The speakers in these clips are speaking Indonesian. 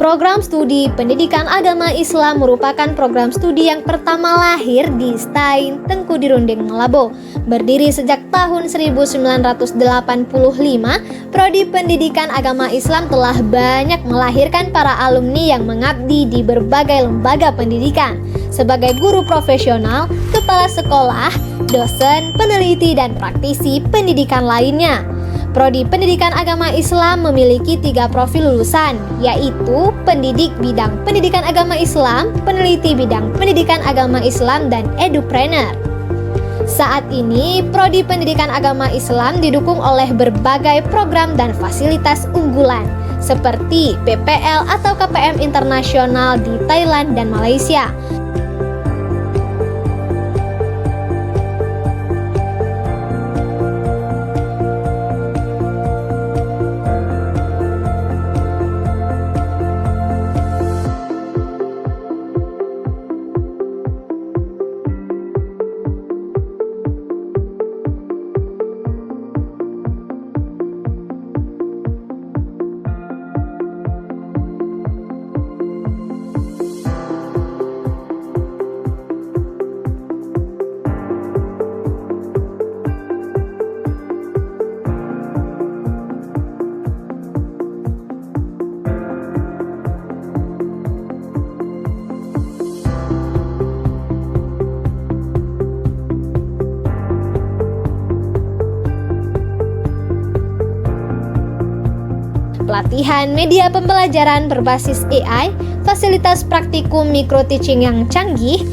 Program Studi Pendidikan Agama Islam merupakan program studi yang pertama lahir di Stain, Tengku Dirunding, Malabo. Berdiri sejak tahun 1985, Prodi Pendidikan Agama Islam telah banyak melahirkan para alumni yang mengabdi di berbagai lembaga pendidikan sebagai guru profesional, kepala sekolah, dosen, peneliti, dan praktisi pendidikan lainnya. Prodi Pendidikan Agama Islam memiliki 3 profil lulusan, yaitu pendidik bidang pendidikan agama Islam, peneliti bidang pendidikan agama Islam, dan edupreneur. Saat ini, Prodi Pendidikan Agama Islam didukung oleh berbagai program dan fasilitas unggulan, seperti PPL atau KPM internasional di Thailand dan Malaysia. Pelatihan media pembelajaran berbasis AI, fasilitas praktikum micro teaching yang canggih.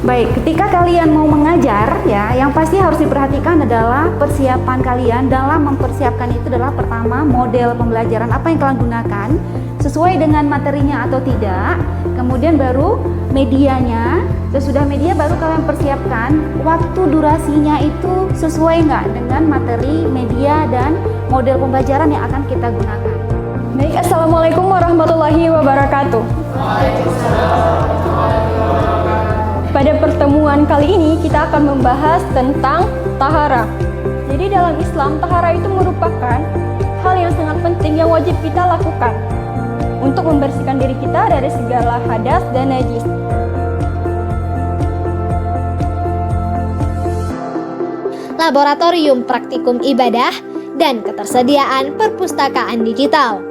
Baik, ketika kalian mau mengajar ya, yang pasti harus diperhatikan adalah persiapan kalian. Dalam mempersiapkan itu adalah pertama, model pembelajaran apa yang kalian gunakan sesuai dengan materinya atau tidak. Kemudian baru medianya. Sesudah media baru kalian persiapkan waktu durasinya itu sesuai nggak dengan materi, media, dan model pembelajaran yang akan kita gunakan. Baik, Assalamualaikum warahmatullahi wabarakatuh. Pada pertemuan kali ini kita akan membahas tentang tahara. Jadi dalam Islam, tahara itu merupakan hal yang sangat penting yang wajib kita lakukan untuk membersihkan diri kita dari segala hadas dan najis. Laboratorium praktikum ibadah, dan ketersediaan perpustakaan digital.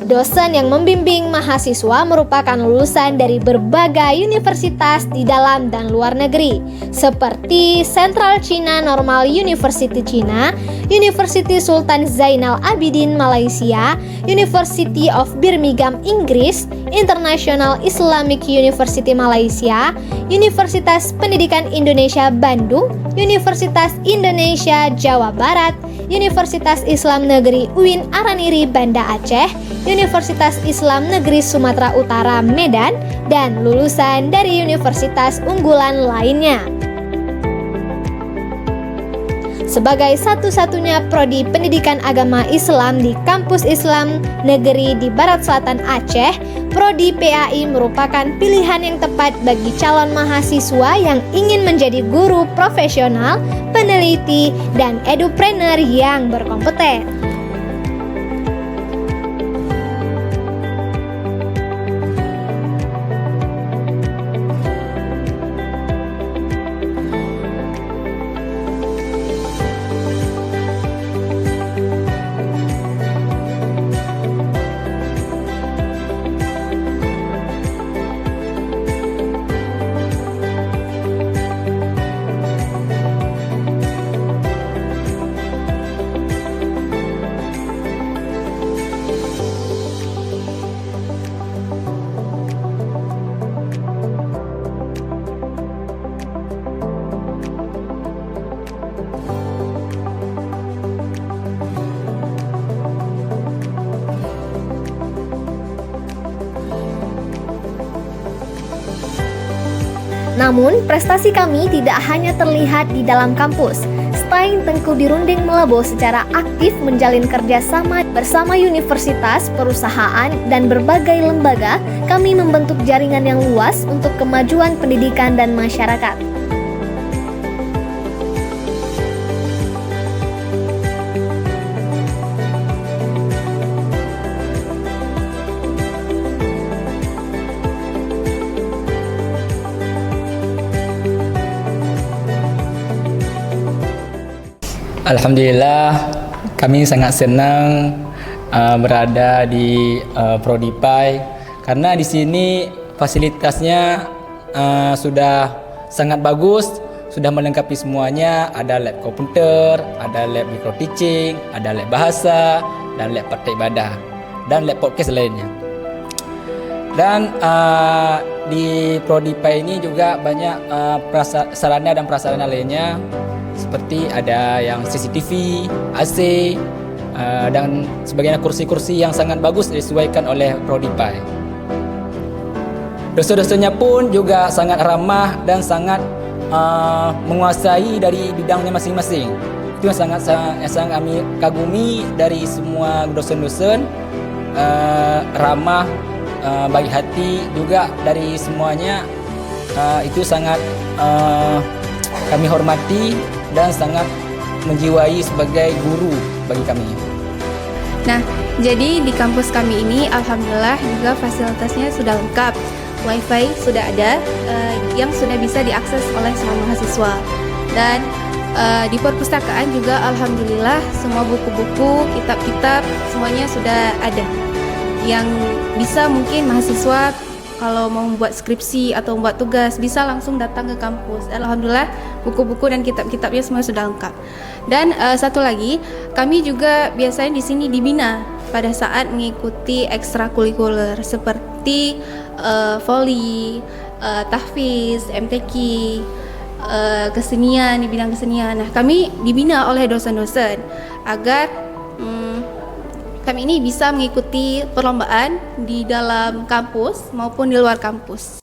Dosen yang membimbing mahasiswa merupakan lulusan dari berbagai universitas di dalam dan luar negeri, seperti Central China Normal University China, University Sultan Zainal Abidin Malaysia, University of Birmingham Inggris, International Islamic University Malaysia, Universitas Pendidikan Indonesia Bandung, Universitas Indonesia Jawa Barat, Universitas Islam Negeri UIN Araniri Banda Aceh, Universitas Islam Negeri Sumatera Utara Medan, dan lulusan dari universitas unggulan lainnya. Sebagai satu-satunya prodi pendidikan agama Islam di kampus Islam Negeri di Barat Selatan Aceh, prodi PAI merupakan pilihan yang tepat bagi calon mahasiswa yang ingin menjadi guru profesional, peneliti, dan edupreneur yang berkompeten. Namun, prestasi kami tidak hanya terlihat di dalam kampus. STAIN Tengku Dirunding Melebo secara aktif menjalin kerjasama bersama universitas, perusahaan, dan berbagai lembaga. Kami membentuk jaringan yang luas untuk kemajuan pendidikan dan masyarakat. Alhamdulillah, kami sangat senang berada di Prodi PAI karena di sini fasilitasnya sudah sangat bagus, sudah melengkapi semuanya. Ada lab komputer, ada lab micro teaching, ada lab bahasa, dan lab praktik ibadah, dan lab podcast lainnya. Dan di Prodi PAI ini juga banyak sarana dan prasarana lainnya, seperti ada yang CCTV, AC, dan sebagainya, kursi-kursi yang sangat bagus disesuaikan oleh Prodi PAI. Dosen-dosennya pun juga sangat ramah dan sangat menguasai dari bidangnya masing-masing. Itu yang sangat kami kagumi dari semua dosen-dosen, ramah, baik hati juga dari semuanya. Itu sangat kami hormati dan sangat menjiwai sebagai guru bagi kami. Nah, jadi di kampus kami ini alhamdulillah juga fasilitasnya sudah lengkap. Wifi sudah ada yang sudah bisa diakses oleh semua mahasiswa. Dan di perpustakaan juga alhamdulillah semua buku-buku, kitab-kitab semuanya sudah ada. Yang bisa mungkin mahasiswa kalau mau membuat skripsi atau membuat tugas bisa langsung datang ke kampus. Alhamdulillah buku-buku dan kitab-kitabnya semua sudah lengkap. Dan satu lagi, kami juga biasanya di sini dibina pada saat mengikuti ekstrakurikuler seperti voli, tahfiz, MTQ, kesenian, di bidang kesenian. Nah, kami dibina oleh dosen-dosen agar kami ini bisa mengikuti perlombaan di dalam kampus maupun di luar kampus.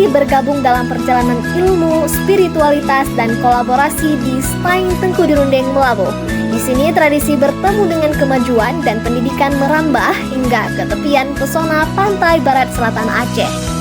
kembali bergabung dalam perjalanan ilmu, spiritualitas, dan kolaborasi di Stain Tengku Dirundeng Melabu. Di sini tradisi bertemu dengan kemajuan dan pendidikan merambah hingga ke tepian pesona pantai barat selatan Aceh.